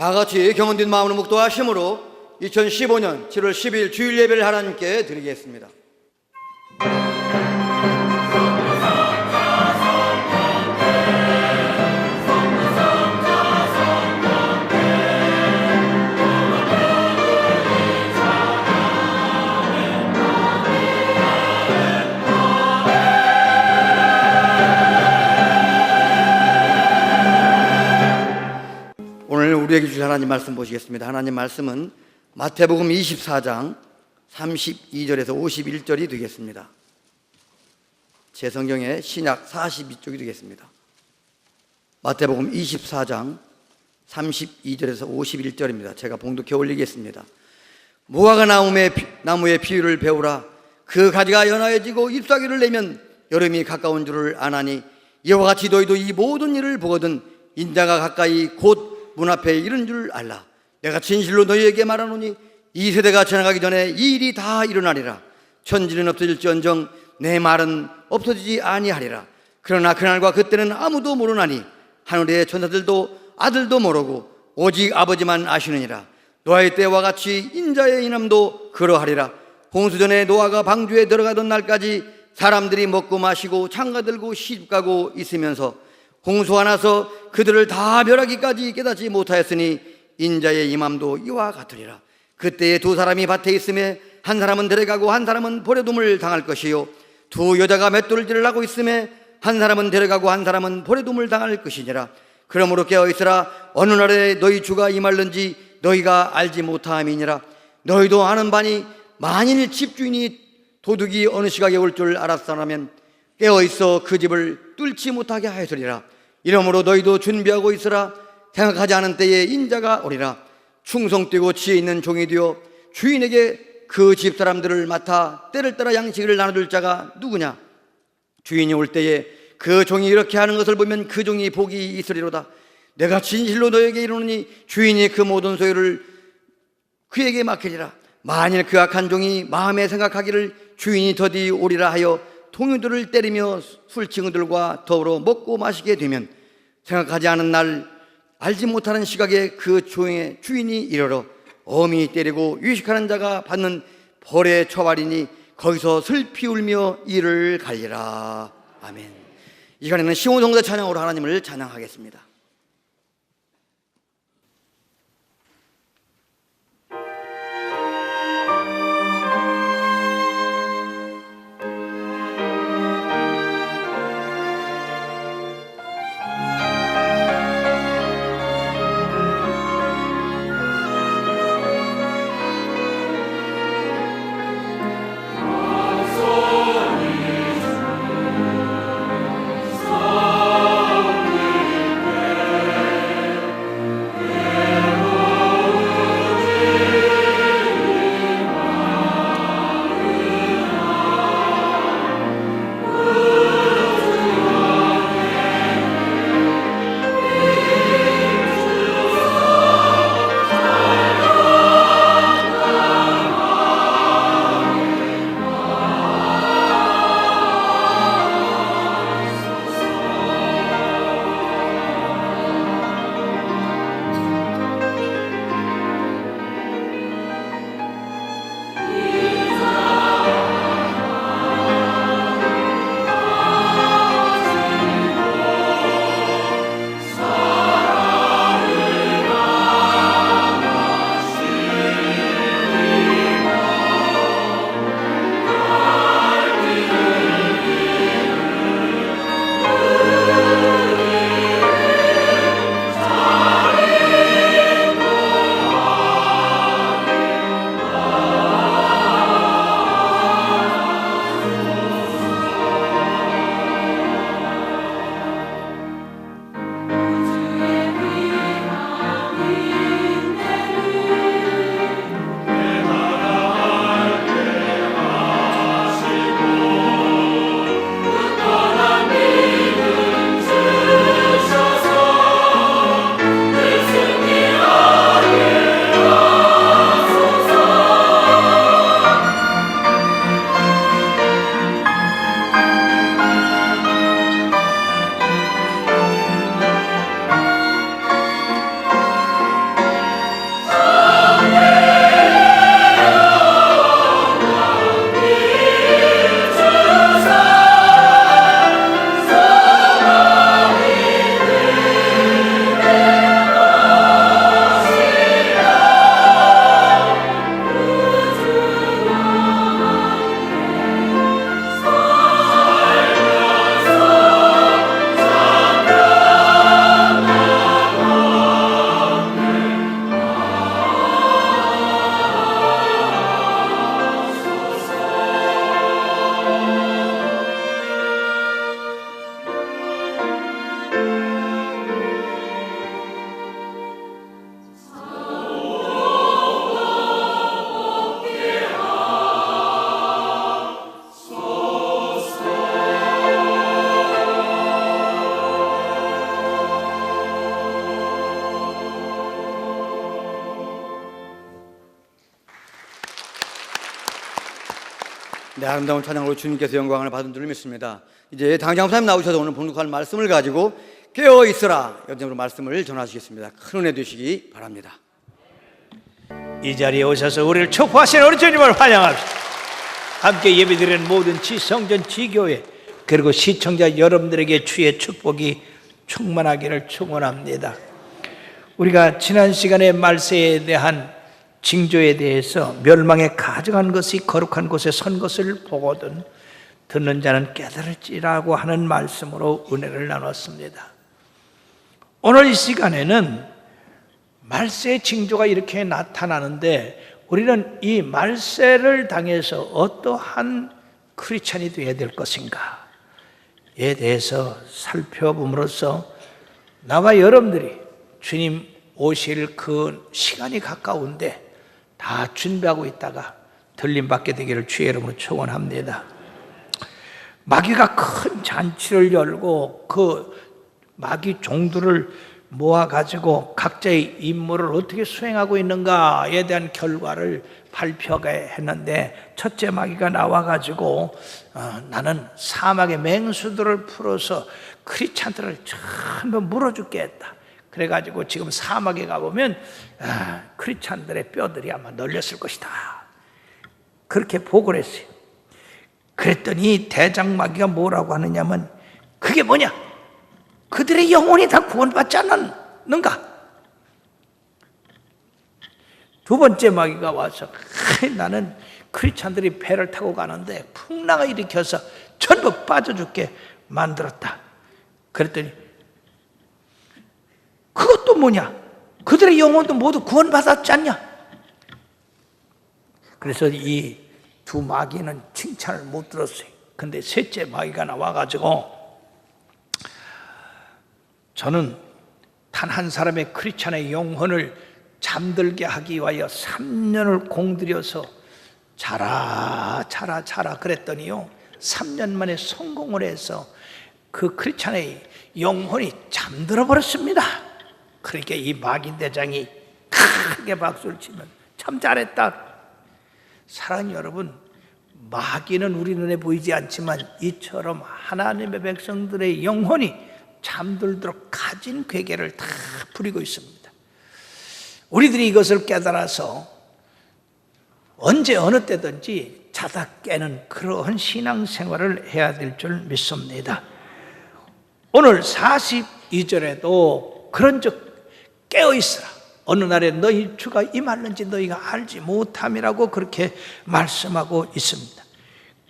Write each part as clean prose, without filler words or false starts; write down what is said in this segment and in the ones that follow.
다 같이 경건된 마음으로 묵도하심으로 2015년 7월 10일 주일 예배를 하나님께 드리겠습니다. 오늘 우리에게 주신 하나님 말씀 보시겠습니다. 하나님 말씀은 마태복음 24장 32절에서 51절이 되겠습니다. 제 성경의 신약 42쪽이 되겠습니다. 마태복음 24장 32절에서 51절입니다. 제가 봉독해 올리겠습니다. 무화과 나무의 비유를 배우라. 그 가지가 연하여지고 잎사귀를 내면 여름이 가까운 줄을 아나니 이와 같이 너희도 이 모든 일을 보거든 인자가 가까이 곧 문 앞에 이른 줄 알라. 내가 진실로 너희에게 말하노니 이 세대가 지나가기 전에 이 일이 다 일어나리라. 천지는 없어질지언정 내 말은 없어지지 아니하리라. 그러나 그날과 그때는 아무도 모르나니 하늘의 천사들도 아들도 모르고 오직 아버지만 아시느니라. 노아의 때와 같이 인자의 인함도 그러하리라. 홍수전에 노아가 방주에 들어가던 날까지 사람들이 먹고 마시고 장가들고 시집가고 있으면서 홍수가 나서 그들을 다 멸하기까지 깨닫지 못하였으니 인자의 임함도 이와 같으리라. 그때에 두 사람이 밭에 있음에 한 사람은 데려가고 한 사람은 버려둠을 당할 것이요 두 여자가 맷돌질을 하고 있음에 한 사람은 데려가고 한 사람은 버려둠을 당할 것이니라. 그러므로 깨어있으라. 어느 날에 너희 주가 임할는지 너희가 알지 못함이니라. 너희도 아는 바니 만일 집주인이 도둑이 어느 시각에 올 줄 알았더라면 깨어있어 그 집을 뚫지 못하게 하였으리라. 이러므로 너희도 준비하고 있으라. 생각하지 않은 때에 인자가 오리라. 충성되고 지혜 있는 종이 되어 주인에게 그 집 사람들을 맡아 때를 따라 양식을 나눠줄 자가 누구냐? 주인이 올 때에 그 종이 이렇게 하는 것을 보면 그 종이 복이 있으리로다. 내가 진실로 너에게 이르노니 주인이 그 모든 소유를 그에게 맡기리라. 만일 그 악한 종이 마음에 생각하기를 주인이 더디 오리라 하여 동료들을 때리며 술친구들과 더불어 먹고 마시게 되면 생각하지 않은 날 알지 못하는 시각에 그 종의 주인이 이르러 엄히 때리고 유식하는 자가 받는 벌의 처발이니 거기서 슬피 울며 이를 갈리라. 아멘. 이 시간에는 시온성대 찬양으로 하나님을 찬양하겠습니다. 내 네, 아름다운 찬양으로 주님께서 영광을 받은 줄 믿습니다. 이제 당장 목사님 나오셔서 오늘 봉독할 말씀을 가지고 깨어 있으라 여러분으로 말씀을 전하시겠습니다. 큰 은혜 되시기 바랍니다. 이 자리에 오셔서 우리를 축복하신 우리 주님을 환영합시다. 함께 예배드리는 모든 지성전 지교회 그리고 시청자 여러분들에게 주의 축복이 충만하기를 축원합니다. 우리가 지난 시간에 말세에 대한 징조에 대해서 멸망에 가증한 것이 거룩한 곳에 선 것을 보거든 듣는 자는 깨달을지라고 하는 말씀으로 은혜를 나눴습니다. 오늘 이 시간에는 말세의 징조가 이렇게 나타나는데 우리는 이 말세를 당해서 어떠한 크리스찬이 되어야 될 것인가에 대해서 살펴봄으로써 나와 여러분들이 주님 오실 그 시간이 가까운데 다 준비하고 있다가 들림받게 되기를 주의 이름으로 축원합니다. 마귀가 큰 잔치를 열고 그 마귀 종들을 모아가지고 각자의 임무를 어떻게 수행하고 있는가에 대한 결과를 발표하게 했는데 첫째 마귀가 나와가지고 나는 사막의 맹수들을 풀어서 크리스찬들을 전부 물어죽게 했다. 그래가지고 지금 사막에 가보면 크리스찬들의 뼈들이 아마 널렸을 것이다. 그렇게 보고를 했어요. 그랬더니 대장마귀가 뭐라고 하느냐면 그게 뭐냐? 그들의 영혼이 다 구원받지 않았는가? 두 번째 마귀가 와서 나는 크리스찬들이 배를 타고 가는데 풍랑을 일으켜서 전부 빠져 죽게 만들었다. 그랬더니 그것도 뭐냐? 그들의 영혼도 모두 구원받았지 않냐? 그래서 이 두 마귀는 칭찬을 못 들었어요. 근데 셋째 마귀가 나와가지고 저는 단 한 사람의 크리스찬의 영혼을 잠들게 하기 위하여 3년을 공들여서 자라 그랬더니요 3년 만에 성공을 해서 그 크리스찬의 영혼이 잠들어 버렸습니다. 그러니까 이 마귀 대장이 크게 박수를 치면 참 잘했다. 사랑하는 여러분, 마귀는 우리 눈에 보이지 않지만 이처럼 하나님의 백성들의 영혼이 잠들도록 가진 괴계를 다 부리고 있습니다. 우리들이 이것을 깨달아서 언제 어느 때든지 자다 깨는 그러한 신앙생활을 해야 될 줄 믿습니다. 오늘 42절에도 그런즉 깨어있으라. 어느 날에 너희 주가 임하는지 너희가 알지 못함이라고 그렇게 말씀하고 있습니다.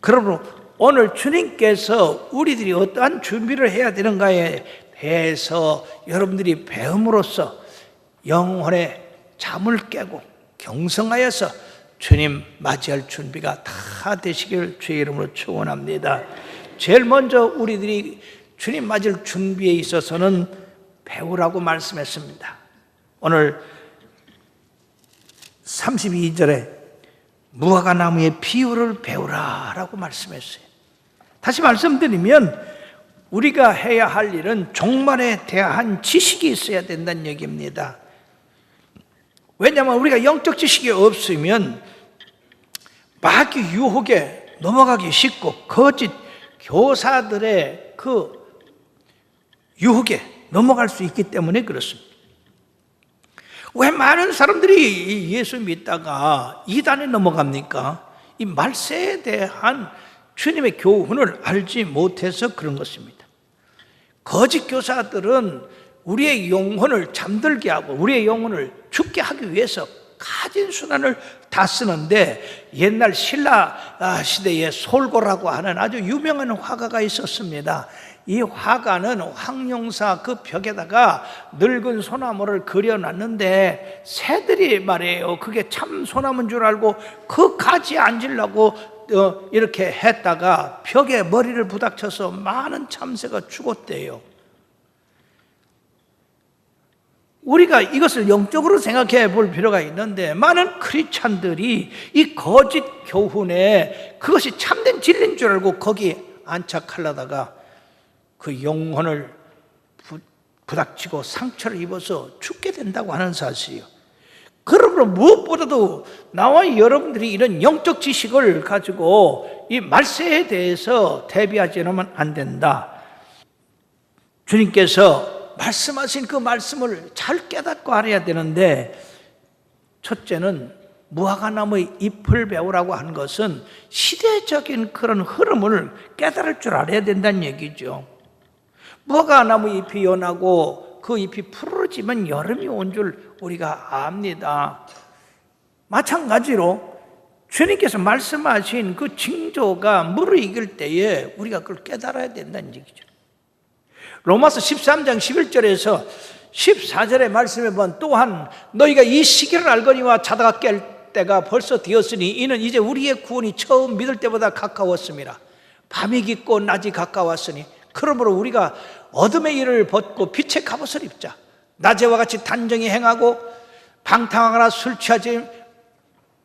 그러므로 오늘 주님께서 우리들이 어떠한 준비를 해야 되는가에 대해서 여러분들이 배움으로써 영혼의 잠을 깨고 경성하여서 주님 맞이할 준비가 다 되시길 주의 이름으로 축원합니다. 제일 먼저 우리들이 주님 맞을 준비에 있어서는 배우라고 말씀했습니다. 오늘 32절에 무화과 나무의 비유를 배우라 라고 말씀했어요. 다시 말씀드리면 우리가 해야 할 일은 종말에 대한 지식이 있어야 된다는 얘기입니다. 왜냐하면 우리가 영적 지식이 없으면 마귀 유혹에 넘어가기 쉽고 거짓 교사들의 그 유혹에 넘어갈 수 있기 때문에 그렇습니다. 왜 많은 사람들이 예수 믿다가 이단에 넘어갑니까? 이 말세에 대한 주님의 교훈을 알지 못해서 그런 것입니다. 거짓 교사들은 우리의 영혼을 잠들게 하고 우리의 영혼을 죽게 하기 위해서 가진 수단을 다 쓰는데 옛날 신라 시대에 솔고라고 하는 아주 유명한 화가가 있었습니다. 이 화가는 황룡사 그 벽에다가 늙은 소나무를 그려놨는데 새들이 말이에요 그게 참 소나무인 줄 알고 그 가지에 앉으려고 이렇게 했다가 벽에 머리를 부닥쳐서 많은 참새가 죽었대요. 우리가 이것을 영적으로 생각해 볼 필요가 있는데 많은 크리스찬들이 이 거짓 교훈에 그것이 참된 진리인 줄 알고 거기 안착하려다가 그 영혼을 부닥치고 상처를 입어서 죽게 된다고 하는 사실이에요. 그러므로 무엇보다도 나와 여러분들이 이런 영적 지식을 가지고 이 말세에 대해서 대비하지 않으면 안 된다. 주님께서 말씀하신 그 말씀을 잘 깨닫고 알아야 되는데, 첫째는 무화과나무의 잎을 배우라고 한 것은 시대적인 그런 흐름을 깨달을 줄 알아야 된다는 얘기죠. 무화과나무 잎이 연하고 그 잎이 푸르지면 여름이 온 줄 우리가 압니다. 마찬가지로 주님께서 말씀하신 그 징조가 물을 이길 때에 우리가 그걸 깨달아야 된다는 얘기죠. 로마서 13장 11절에서 14절의 말씀에 보면, 또한 너희가 이 시기를 알거니와 자다가 깰 때가 벌써 되었으니 이는 이제 우리의 구원이 처음 믿을 때보다 가까웠습니다. 밤이 깊고 낮이 가까웠으니 그러므로 우리가 어둠의 일을 벗고 빛의 갑옷을 입자. 낮에와 같이 단정히 행하고 방탕하거나 술 취하지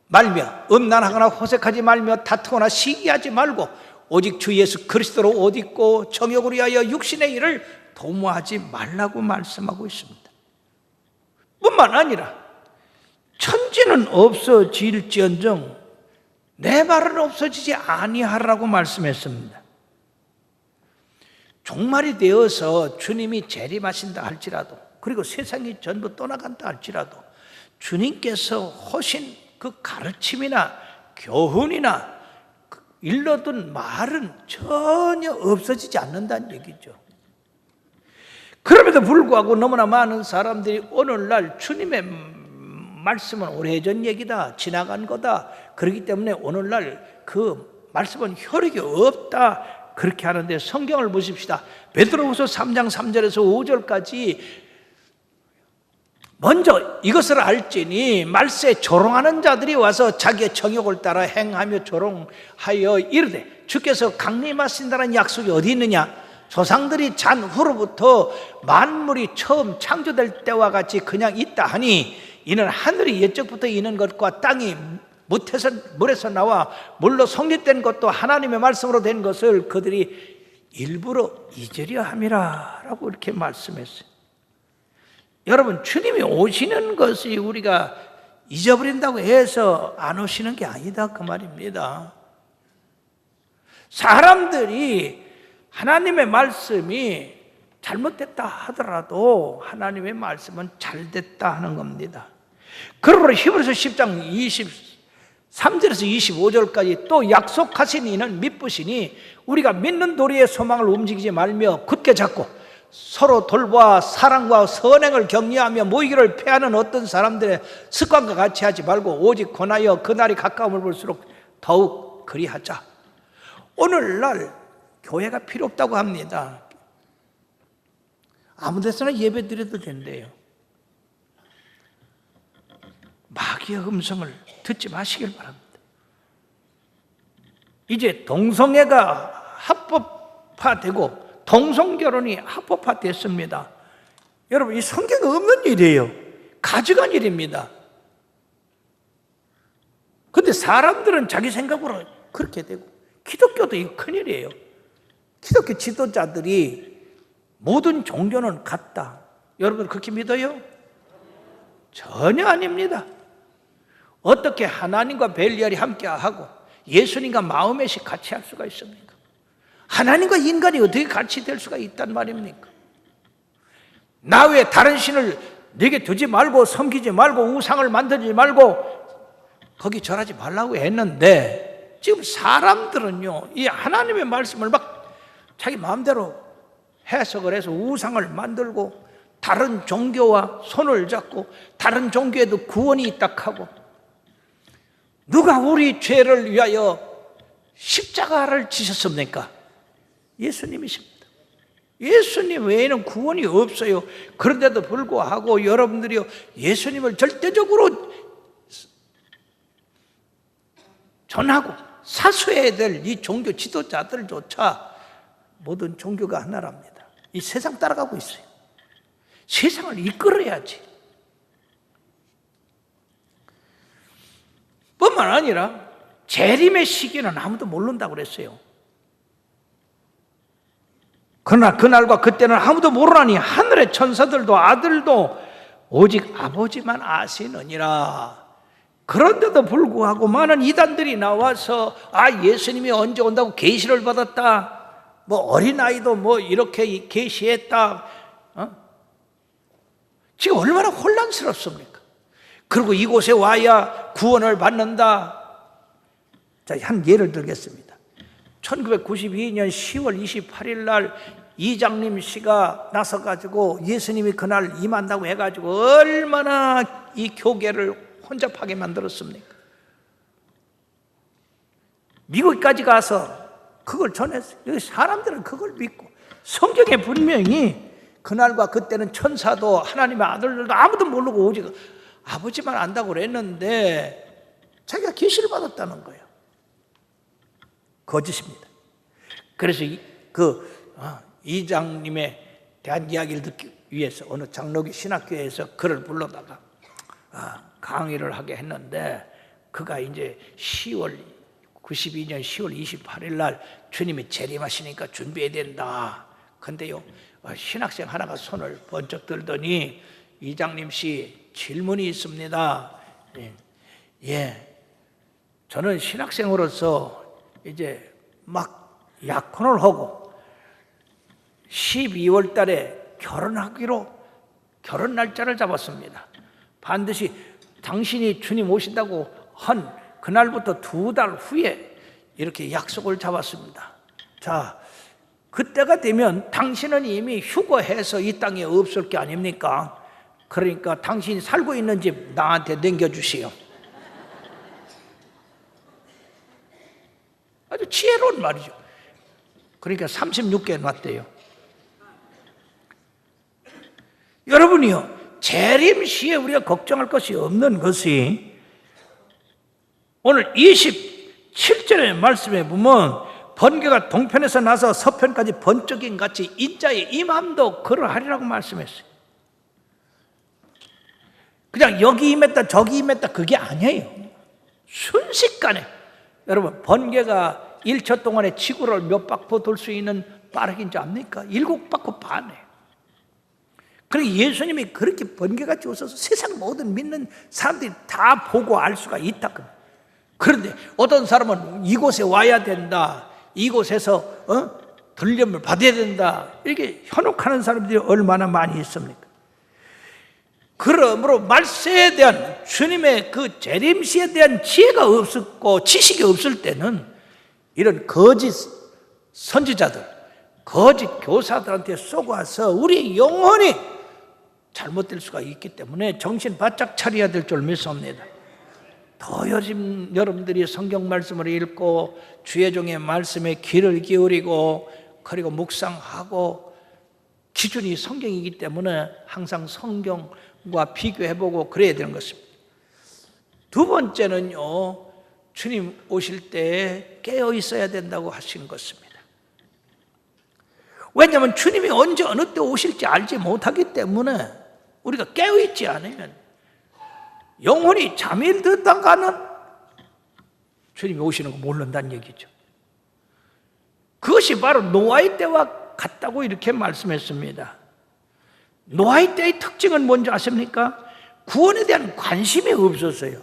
말며 음란하거나 호색하지 말며 다투거나 시기하지 말고 오직 주 예수 그리스도로 옷 입고 정욕을 위하여 육신의 일을 도모하지 말라고 말씀하고 있습니다. 뿐만 아니라 천지는 없어질지언정 내 말은 없어지지 아니하라고 말씀했습니다. 종말이 되어서 주님이 재림하신다 할지라도, 그리고 세상이 전부 떠나간다 할지라도 주님께서 하신 그 가르침이나 교훈이나 일러둔 말은 전혀 없어지지 않는다는 얘기죠. 그럼에도 불구하고 너무나 많은 사람들이 오늘날 주님의 말씀은 오래전 얘기다, 지나간 거다, 그렇기 때문에 오늘날 그 말씀은 효력이 없다, 그렇게 하는데, 성경을 보십시다. 베드로후서 3장 3절에서 5절까지 먼저 이것을 알지니 말세에 조롱하는 자들이 와서 자기의 정욕을 따라 행하며 조롱하여 이르되 주께서 강림하신다는 약속이 어디 있느냐? 조상들이 잔 후로부터 만물이 처음 창조될 때와 같이 그냥 있다 하니 이는 하늘이 옛적부터 있는 것과 땅이 물에서 나와 물로 성립된 것도 하나님의 말씀으로 된 것을 그들이 일부러 잊으려 함이라 라고 이렇게 말씀했어요. 여러분, 주님이 오시는 것이 우리가 잊어버린다고 해서 안 오시는 게 아니다 그 말입니다. 사람들이 하나님의 말씀이 잘못됐다 하더라도 하나님의 말씀은 잘됐다 하는 겁니다. 그러므로 히브리서 10장 23절에서 25절까지 또 약속하신 이는 믿으시니 우리가 믿는 도리의 소망을 움직이지 말며 굳게 잡고 서로 돌보아 사랑과 선행을 격려하며 모이기를 패하는 어떤 사람들의 습관과 같이 하지 말고 오직 권하여 그날이 가까움을 볼수록 더욱 그리하자. 오늘날 교회가 필요 없다고 합니다. 아무 데서나 예배 드려도 된대요. 마귀의 음성을 듣지 마시길 바랍니다. 이제 동성애가 합법화되고 동성결혼이 합법화됐습니다. 여러분, 이 성경에 없는 일이에요. 가져간 일입니다. 그런데 사람들은 자기 생각으로 그렇게 되고, 기독교도 이거 큰일이에요. 기독교 지도자들이 모든 종교는 같다. 여러분 그렇게 믿어요? 전혀 아닙니다. 어떻게 하나님과 벨리알이 함께하고 예수님과 마호멧이 같이 할 수가 있습니까? 하나님과 인간이 어떻게 같이 될 수가 있단 말입니까? 나 외에 다른 신을 네게 두지 말고 섬기지 말고 우상을 만들지 말고 거기 절하지 말라고 했는데, 지금 사람들은요 이 하나님의 말씀을 막 자기 마음대로 해석을 해서 우상을 만들고 다른 종교와 손을 잡고 다른 종교에도 구원이 있다 하고, 누가 우리 죄를 위하여 십자가를 지셨습니까? 예수님이십니다. 예수님 외에는 구원이 없어요. 그런데도 불구하고 여러분들이 예수님을 절대적으로 전하고 사수해야 될 이 종교 지도자들조차 모든 종교가 하나랍니다. 이 세상 따라가고 있어요. 세상을 이끌어야지. 뿐만 아니라 재림의 시기는 아무도 모른다고 그랬어요. 그러나 그날과 그때는 아무도 모르나니 하늘의 천사들도 아들도 오직 아버지만 아시느니라. 그런데도 불구하고 많은 이단들이 나와서 예수님이 언제 온다고 계시를 받았다, 뭐 어린아이도 뭐 이렇게 계시했다, 지금 얼마나 혼란스럽습니까? 그리고 이곳에 와야 구원을 받는다. 자, 한 예를 들겠습니다. 1992년 10월 28일 날 이장림 씨가 나서가지고 예수님이 그날 임한다고 해가지고 얼마나 이 교계를 혼잡하게 만들었습니까? 미국까지 가서 그걸 전했어요. 사람들은 그걸 믿고, 성경에 분명히 그날과 그때는 천사도 하나님의 아들들도 아무도 모르고 오직 아버지만 안다고 그랬는데 자기가 계시를 받았다는 거예요. 거짓입니다. 그래서 이장님에 대한 이야기를 듣기 위해서 어느 장로교 신학교에서 그를 불러다가 강의를 하게 했는데, 그가 이제 92년 10월 28일 날 주님이 재림하시니까 준비해야 된다. 근데요, 신학생 하나가 손을 번쩍 들더니, 이장님 씨, 질문이 있습니다. 저는 신학생으로서 이제 막 약혼을 하고 12월 달에 결혼하기로 결혼 날짜를 잡았습니다. 반드시 당신이 주님 오신다고 한 그날부터 2달 후에 이렇게 약속을 잡았습니다. 자, 그때가 되면 당신은 이미 휴거해서 이 땅에 없을 게 아닙니까? 그러니까 당신이 살고 있는 집 나한테 넘겨주시오. 아주 지혜로운 말이죠. 그러니까 36개 놨대요. 여러분이요, 재림 시에 우리가 걱정할 것이 없는 것이, 오늘 27절의 말씀에 보면 번개가 동편에서 나서 서편까지 번쩍임 같이 인자의 임함도 그러하리라고 말씀했어요. 그냥 여기 임했다 저기 임했다 그게 아니에요. 순식간에, 여러분, 번개가 1초 동안에 지구를 몇 바퀴 돌 수 있는 빠르기인 줄 압니까? 7바퀴 반에. 그리고 예수님이 그렇게 번개같이 오셔서 세상 모든 믿는 사람들이 다 보고 알 수가 있다. 그런데 어떤 사람은 이곳에 와야 된다, 이곳에서 들림을 받아야 된다, 이렇게 현혹하는 사람들이 얼마나 많이 있습니까? 그러므로 말세에 대한, 주님의 그 재림시에 대한 지혜가 없었고 지식이 없을 때는 이런 거짓 선지자들, 거짓 교사들한테 속아서 우리 영혼이 잘못될 수가 있기 때문에 정신 바짝 차려야 될 줄 믿습니다. 더 여러분들이 성경 말씀을 읽고 주의 종의 말씀에 귀를 기울이고 그리고 묵상하고, 기준이 성경이기 때문에 항상 성경과 비교해보고 그래야 되는 것입니다. 두 번째는요, 주님 오실 때 깨어 있어야 된다고 하신 것입니다. 왜냐하면 주님이 언제 어느 때 오실지 알지 못하기 때문에 우리가 깨어 있지 않으면 영혼이 잠이 들다가는 주님이 오시는 거 모른다는 얘기죠. 그것이 바로 노아의 때와 같다고 이렇게 말씀했습니다. 노아의 때의 특징은 뭔지 아십니까? 구원에 대한 관심이 없었어요.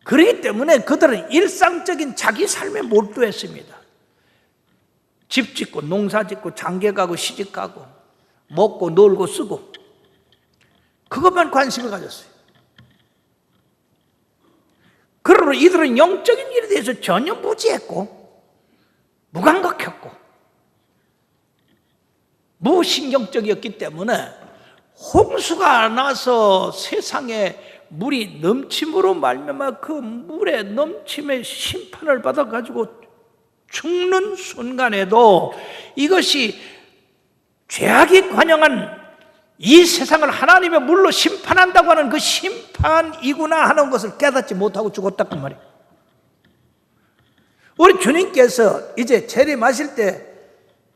그렇기 때문에 그들은 일상적인 자기 삶에 몰두했습니다. 집 짓고 농사 짓고 장가 가고 시집 가고 먹고 놀고 쓰고, 그것만 관심을 가졌어요. 그러므로 이들은 영적인 일에 대해서 전혀 무지했고 무감각했고 무신경적이었기 때문에 홍수가 나서 세상에 물이 넘침으로 말미암아 그 물의 넘침의 심판을 받아가지고 죽는 순간에도 이것이 죄악이 관영한 이 세상을 하나님의 물로 심판한다고 하는 그 심판이구나 하는 것을 깨닫지 못하고 죽었다 그 말이에요. 우리 주님께서 이제 재림하실 때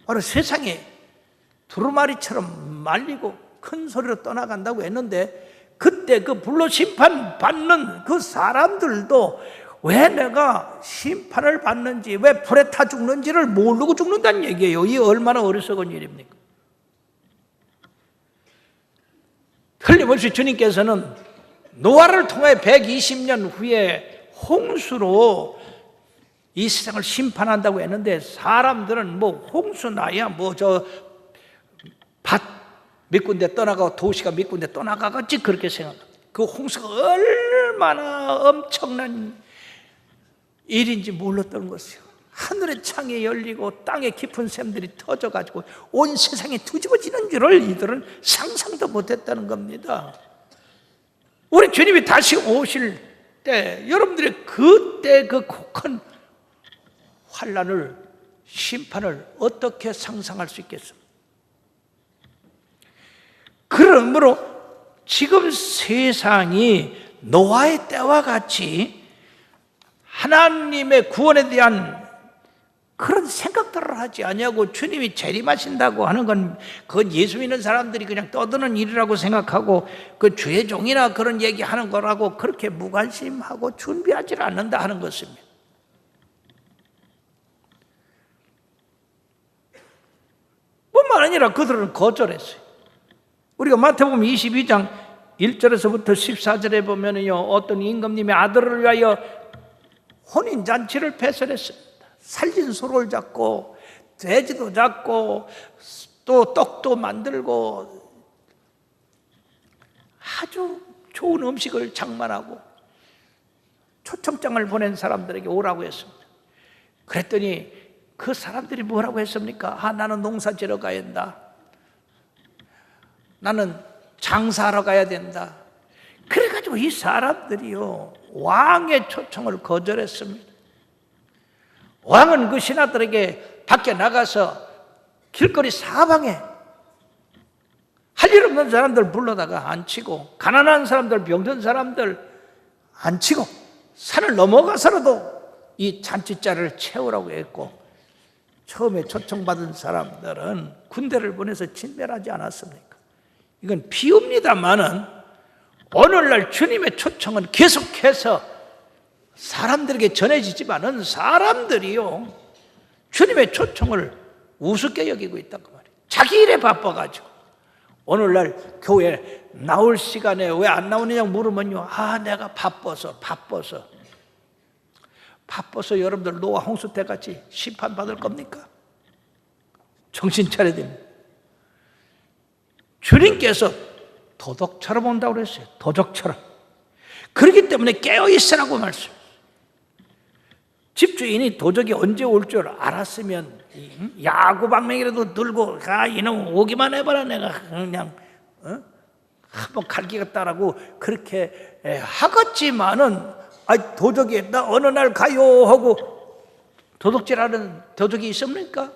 바로 세상이 두루마리처럼 말리고 큰 소리로 떠나간다고 했는데, 그때 그 불로 심판받는 그 사람들도 왜 내가 심판을 받는지, 왜 불에 타 죽는지를 모르고 죽는다는 얘기예요. 이 얼마나 어리석은 일입니까? 틀림없이 주님께서는 노아를 통해 120년 후에 홍수로 이 세상을 심판한다고 했는데, 사람들은 뭐 홍수나야 뭐 저 밭 몇 군데 떠나가고 도시가 몇 군데 떠나가겠지 그렇게 생각합니다. 그 홍수가 얼마나 엄청난 일인지 몰랐던 것이요. 하늘의 창이 열리고 땅의 깊은 샘들이 터져가지고 온 세상이 뒤집어지는 줄을 이들은 상상도 못했다는 겁니다. 우리 주님이 다시 오실 때 여러분들이 그때 그 큰 환난을, 심판을 어떻게 상상할 수 있겠습니까? 그러므로 지금 세상이 노아의 때와 같이 하나님의 구원에 대한 그런 생각들을 하지 아니하고 주님이 재림하신다고 하는 건 그건 예수 믿는 사람들이 그냥 떠드는 일이라고 생각하고 그 주의 종이나 그런 얘기하는 거라고 그렇게 무관심하고 준비하지 않는다 하는 것입니다. 뿐만 아니라 그들은 거절했어요. 우리가 마태복음 22장 1절에서부터 14절에 보면요, 어떤 임금님의 아들을 위하여 혼인잔치를 배설했습니다. 살진 소를 잡고 돼지도 잡고 또 떡도 만들고 아주 좋은 음식을 장만하고 초청장을 보낸 사람들에게 오라고 했습니다. 그랬더니 그 사람들이 뭐라고 했습니까? 나는 농사 지러 가야 된다. 나는 장사하러 가야 된다. 그래가지고 이 사람들이요, 왕의 초청을 거절했습니다. 왕은 그 신하들에게 밖에 나가서 길거리 사방에 할 일 없는 사람들 불러다가 앉히고, 가난한 사람들, 병든 사람들 앉히고, 산을 넘어가서라도 이 잔치자를 채우라고 했고, 처음에 초청받은 사람들은 군대를 보내서 진멸하지 않았습니까? 이건 비유입니다만은 오늘날 주님의 초청은 계속해서 사람들에게 전해지지만은 사람들이요, 주님의 초청을 우습게 여기고 있단 말이에요. 자기 일에 바빠가지고. 오늘날 교회 나올 시간에 왜 안 나오느냐고 물으면요, 내가 바빠서 여러분들 노아 홍수 때같이 심판받을 겁니까? 정신 차려야 됩니다. 주님께서 도둑처럼 온다고 그랬어요. 도적처럼. 그렇기 때문에 깨어있으라고 말씀해요. 집주인이 도적이 언제 올 줄 알았으면 야구방망이라도 들고 이놈 오기만 해봐라, 내가 그냥 한번 갈기겠다라고 그렇게 하겠지만은, 도적이 나 어느 날 가요 하고 도둑질하는 도적이 있습니까?